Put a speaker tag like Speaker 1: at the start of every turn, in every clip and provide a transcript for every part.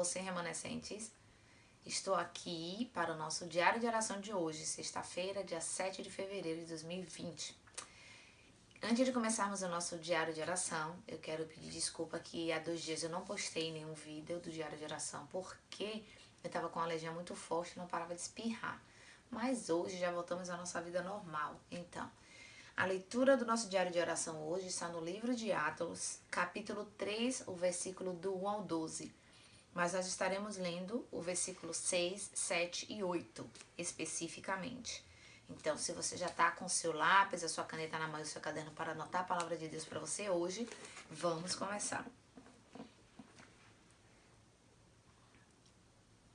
Speaker 1: você, remanescentes. Estou aqui para o nosso diário de oração de hoje, sexta-feira, dia 7 de fevereiro de 2020. Antes de começarmos o nosso diário de oração, eu quero pedir desculpa que há 2 dias eu não postei nenhum vídeo do diário de oração, porque eu estava com uma alergia muito forte e não parava de espirrar. Mas hoje já voltamos à nossa vida normal. Então, a leitura do nosso diário de oração hoje está no livro de Atos, capítulo 3, o versículo do 1 ao 12. Mas nós estaremos lendo o versículo 6, 7 e 8, especificamente. Então, se você já está com o seu lápis, a sua caneta na mão e o seu caderno para anotar a palavra de Deus para você hoje, vamos começar.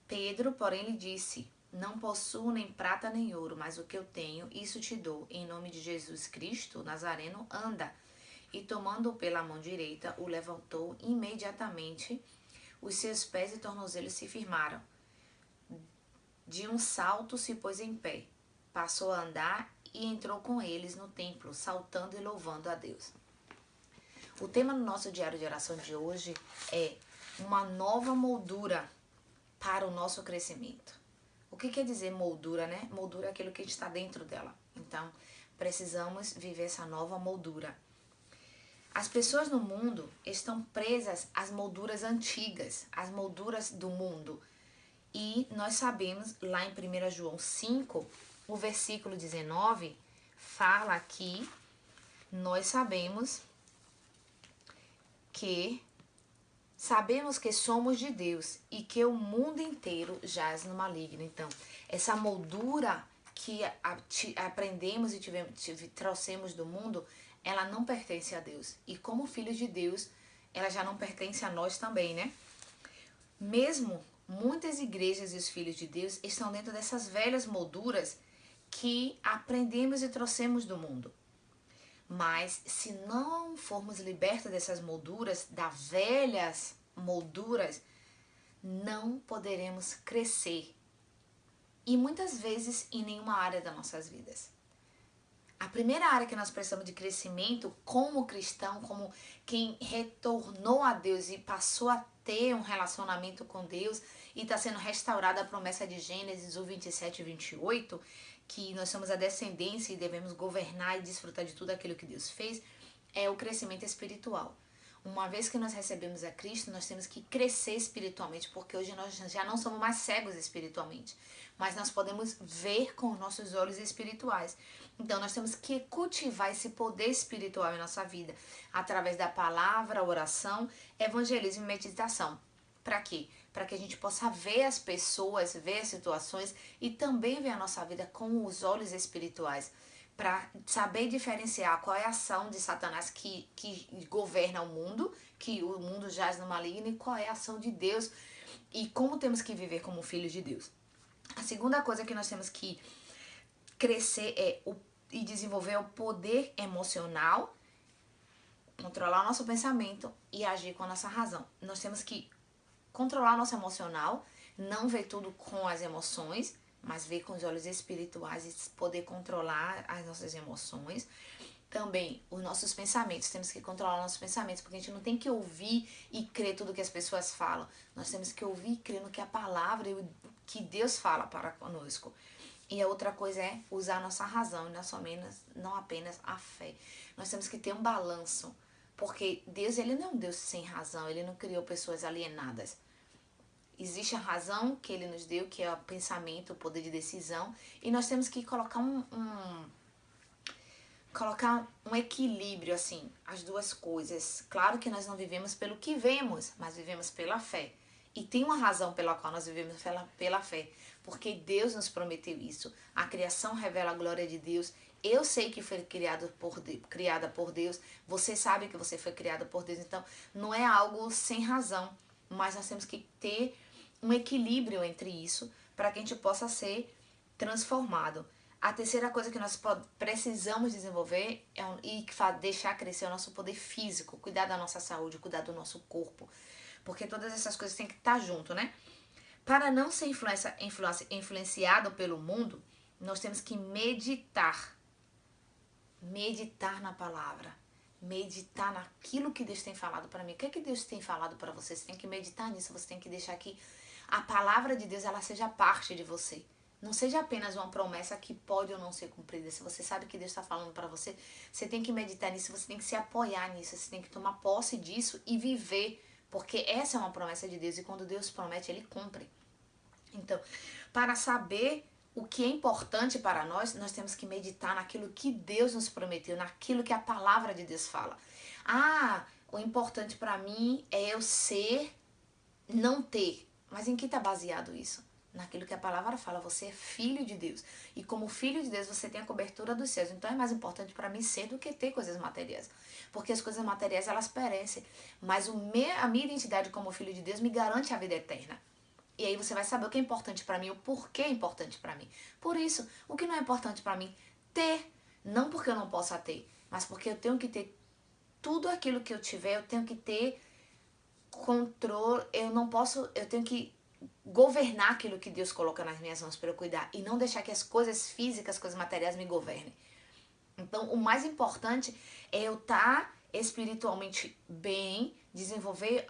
Speaker 1: Pedro, porém, lhe disse: não possuo nem prata nem ouro, mas o que eu tenho, isso te dou. Em nome de Jesus Cristo, Nazareno, anda. E tomando-o pela mão direita, o levantou imediatamente. Os seus pés e tornozelos se firmaram. De um salto se pôs em pé. Passou a andar e entrou com eles no templo, saltando e louvando a Deus. O tema do nosso diário de oração de hoje é uma nova moldura para o nosso crescimento. O que quer dizer moldura, né? Moldura é aquilo que está dentro dela. Então, precisamos viver essa nova moldura. As pessoas no mundo estão presas às molduras antigas, às molduras do mundo. E nós sabemos, lá em 1 João 5, o versículo 19, fala que nós sabemos que somos de Deus e que o mundo inteiro jaz no maligno. Então, essa moldura que aprendemos e trouxemos do mundo, ela não pertence a Deus. E como filhos de Deus, ela já não pertence a nós também, né? Mesmo muitas igrejas e os filhos de Deus estão dentro dessas velhas molduras que aprendemos e trouxemos do mundo. Mas se não formos libertos dessas molduras, das velhas molduras, não poderemos crescer. E muitas vezes em nenhuma área das nossas vidas. A primeira área que nós precisamos de crescimento como cristão, como quem retornou a Deus e passou a ter um relacionamento com Deus e está sendo restaurada a promessa de Gênesis 1, 27 e 28, que nós somos a descendência e devemos governar e desfrutar de tudo aquilo que Deus fez, é o crescimento espiritual. Uma vez que nós recebemos a Cristo, nós temos que crescer espiritualmente, porque hoje nós já não somos mais cegos espiritualmente, mas nós podemos ver com os nossos olhos espirituais. Então nós temos que cultivar esse poder espiritual em nossa vida, através da palavra, oração, evangelismo e meditação. Para quê? Para que a gente possa ver as pessoas, ver as situações e também ver a nossa vida com os olhos espirituais. Para saber diferenciar qual é a ação de Satanás que governa o mundo, que o mundo jaz no maligno, e qual é a ação de Deus e como temos que viver como filhos de Deus. A segunda coisa que nós temos que crescer e desenvolver é o poder emocional, controlar o nosso pensamento e agir com a nossa razão. Nós temos que controlar o nosso emocional, não ver tudo com as emoções, mas ver com os olhos espirituais e poder controlar as nossas emoções. Também os nossos pensamentos, temos que controlar nossos pensamentos, porque a gente não tem que ouvir e crer tudo que as pessoas falam. Nós temos que ouvir e crer no que a palavra e o que Deus fala para conosco. E a outra coisa é usar a nossa razão e não apenas a fé. Nós temos que ter um balanço, porque Deus, ele não é um Deus sem razão, ele não criou pessoas alienadas. Existe a razão que ele nos deu, que é o pensamento, o poder de decisão, e nós temos que colocar um equilíbrio, assim, as duas coisas. Claro que nós não vivemos pelo que vemos, mas vivemos pela fé. E tem uma razão pela qual nós vivemos pela fé, porque Deus nos prometeu isso. A criação revela a glória de Deus. Eu sei que foi criada por Deus, você sabe que você foi criada por Deus, então não é algo sem razão, mas nós temos que ter um equilíbrio entre isso para que a gente possa ser transformado. A terceira coisa que nós precisamos desenvolver e deixar crescer é o nosso poder físico, cuidar da nossa saúde, cuidar do nosso corpo, porque todas essas coisas têm que estar junto, né? Para não ser influenciado pelo mundo, nós temos que meditar na palavra, meditar naquilo que Deus tem falado para mim. O que é que Deus tem falado para você? Você tem que meditar nisso, você tem que deixar que a palavra de Deus ela seja parte de você. Não seja apenas uma promessa que pode ou não ser cumprida. Se você sabe que Deus está falando para você, você tem que meditar nisso, você tem que se apoiar nisso, você tem que tomar posse disso e viver, porque essa é uma promessa de Deus e quando Deus promete, Ele cumpre. Então, para saber o que é importante para nós, nós temos que meditar naquilo que Deus nos prometeu, naquilo que a palavra de Deus fala. Ah, o importante para mim é eu ser, não ter. Mas em que está baseado isso? Naquilo que a palavra fala, você é filho de Deus. E como filho de Deus, você tem a cobertura dos céus. Então é mais importante para mim ser do que ter coisas materiais. Porque as coisas materiais, elas perecem. Mas a minha identidade como filho de Deus me garante a vida eterna. E aí você vai saber o que é importante para mim, o porquê é importante para mim. Por isso, o que não é importante para mim? Ter. Não porque eu não possa ter, mas porque eu tenho que ter tudo aquilo que eu tiver, eu tenho que ter controle, eu tenho que governar aquilo que Deus coloca nas minhas mãos para eu cuidar e não deixar que as coisas físicas, as coisas materiais me governem. Então, o mais importante é eu estar espiritualmente bem, desenvolver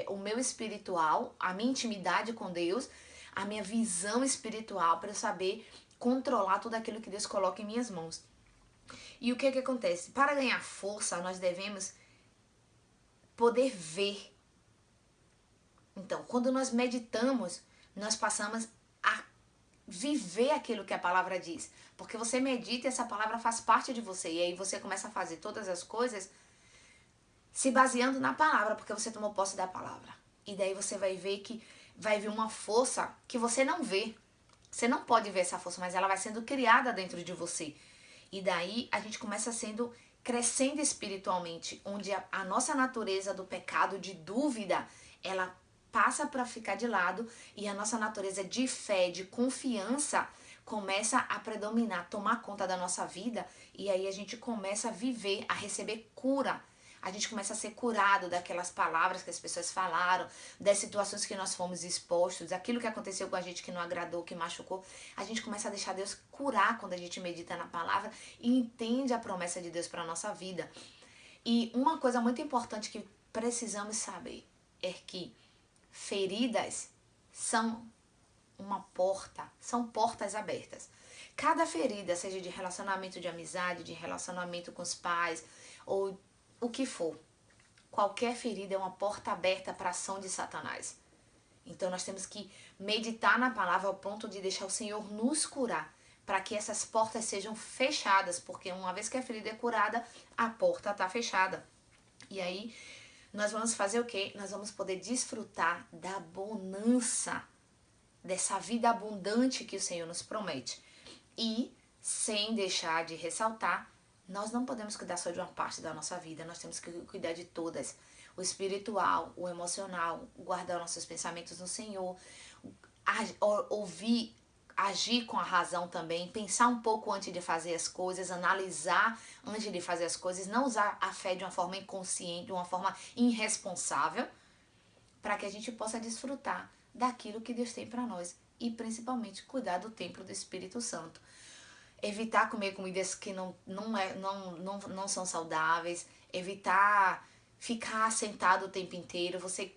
Speaker 1: o meu espiritual, a minha intimidade com Deus, a minha visão espiritual para eu saber controlar tudo aquilo que Deus coloca em minhas mãos. E o que acontece? Para ganhar força, nós devemos poder ver. Então, quando nós meditamos, nós passamos a viver aquilo que a palavra diz. Porque você medita e essa palavra faz parte de você. E aí você começa a fazer todas as coisas se baseando na palavra, porque você tomou posse da palavra. E daí você vai ver que vai vir uma força que você não vê. Você não pode ver essa força, mas ela vai sendo criada dentro de você. E daí a gente começa crescendo espiritualmente, onde a nossa natureza do pecado, de dúvida, ela passa para ficar de lado e a nossa natureza de fé, de confiança, começa a predominar, tomar conta da nossa vida e aí a gente começa a viver, a receber cura. A gente começa a ser curado daquelas palavras que as pessoas falaram, das situações que nós fomos expostos, daquilo que aconteceu com a gente que não agradou, que machucou. A gente começa a deixar Deus curar quando a gente medita na palavra e entende a promessa de Deus para a nossa vida. E uma coisa muito importante que precisamos saber é que feridas são uma porta, são portas abertas. Cada ferida, seja de relacionamento de amizade, de relacionamento com os pais, ou o que for, qualquer ferida é uma porta aberta para a ação de Satanás. Então nós temos que meditar na palavra ao ponto de deixar o Senhor nos curar, para que essas portas sejam fechadas, porque uma vez que a ferida é curada, a porta está fechada. E aí nós vamos fazer o quê? Nós vamos poder desfrutar da bonança, dessa vida abundante que o Senhor nos promete. E, sem deixar de ressaltar, nós não podemos cuidar só de uma parte da nossa vida, nós temos que cuidar de todas. O espiritual, o emocional, guardar nossos pensamentos no Senhor, ouvir, agir com a razão também, pensar um pouco antes de fazer as coisas, analisar antes de fazer as coisas, não usar a fé de uma forma inconsciente, de uma forma irresponsável, para que a gente possa desfrutar daquilo que Deus tem para nós e principalmente cuidar do templo do Espírito Santo. Evitar comer comidas que não são saudáveis, evitar ficar sentado o tempo inteiro. Você,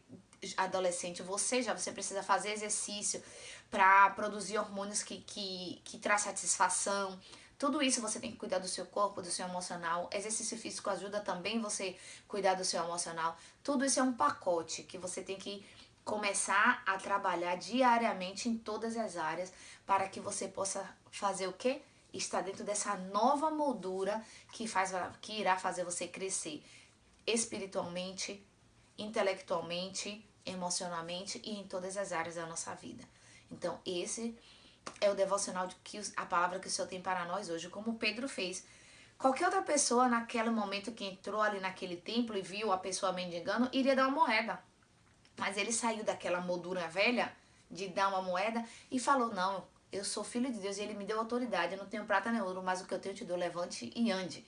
Speaker 1: adolescente, você precisa fazer exercício para produzir hormônios que traz satisfação. Tudo isso você tem que cuidar do seu corpo, do seu emocional. Exercício físico ajuda também você cuidar do seu emocional. Tudo isso é um pacote que você tem que começar a trabalhar diariamente em todas as áreas para que você possa fazer o quê? Estar dentro dessa nova moldura que irá fazer você crescer espiritualmente, intelectualmente, emocionalmente e em todas as áreas da nossa vida. Então, esse é o devocional a palavra que o Senhor tem para nós hoje, como Pedro fez. Qualquer outra pessoa, naquele momento que entrou ali naquele templo e viu a pessoa mendigando, iria dar uma moeda. Mas ele saiu daquela moldura velha de dar uma moeda e falou, não, eu sou filho de Deus e Ele me deu autoridade, eu não tenho prata nem ouro, mas o que eu tenho te dou, levante e ande.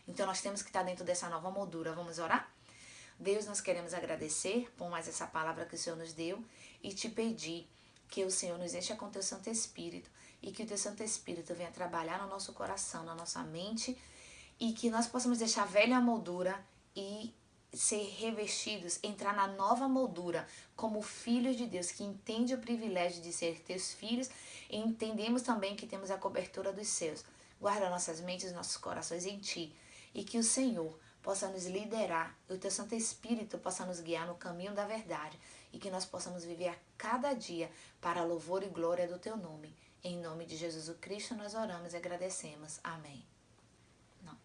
Speaker 1: Então nós temos que estar dentro dessa nova moldura. Vamos orar? Deus, nós queremos agradecer por mais essa palavra que o Senhor nos deu e te pedir que o Senhor nos encha com o Teu Santo Espírito e que o Teu Santo Espírito venha trabalhar no nosso coração, na nossa mente e que nós possamos deixar a velha moldura e ser revestidos, entrar na nova moldura como filhos de Deus, que entende o privilégio de ser teus filhos e entendemos também que temos a cobertura dos céus. Guarda nossas mentes e nossos corações em Ti e que o Senhor possa nos liderar, e o Teu Santo Espírito possa nos guiar no caminho da verdade e que nós possamos viver a cada dia para a louvor e glória do Teu nome. Em nome de Jesus o Cristo nós oramos e agradecemos. Amém. Não.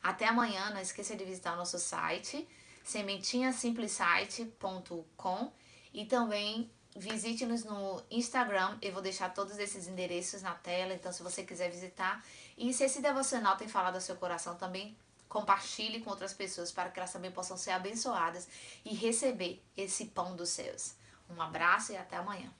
Speaker 1: Até amanhã, não esqueça de visitar o nosso site, sementinhasimplesite.com, e também visite-nos no Instagram. Eu vou deixar todos esses endereços na tela, então se você quiser visitar. E se esse devocional tem falado ao seu coração, também compartilhe com outras pessoas para que elas também possam ser abençoadas e receber esse pão dos céus. Um abraço e até amanhã.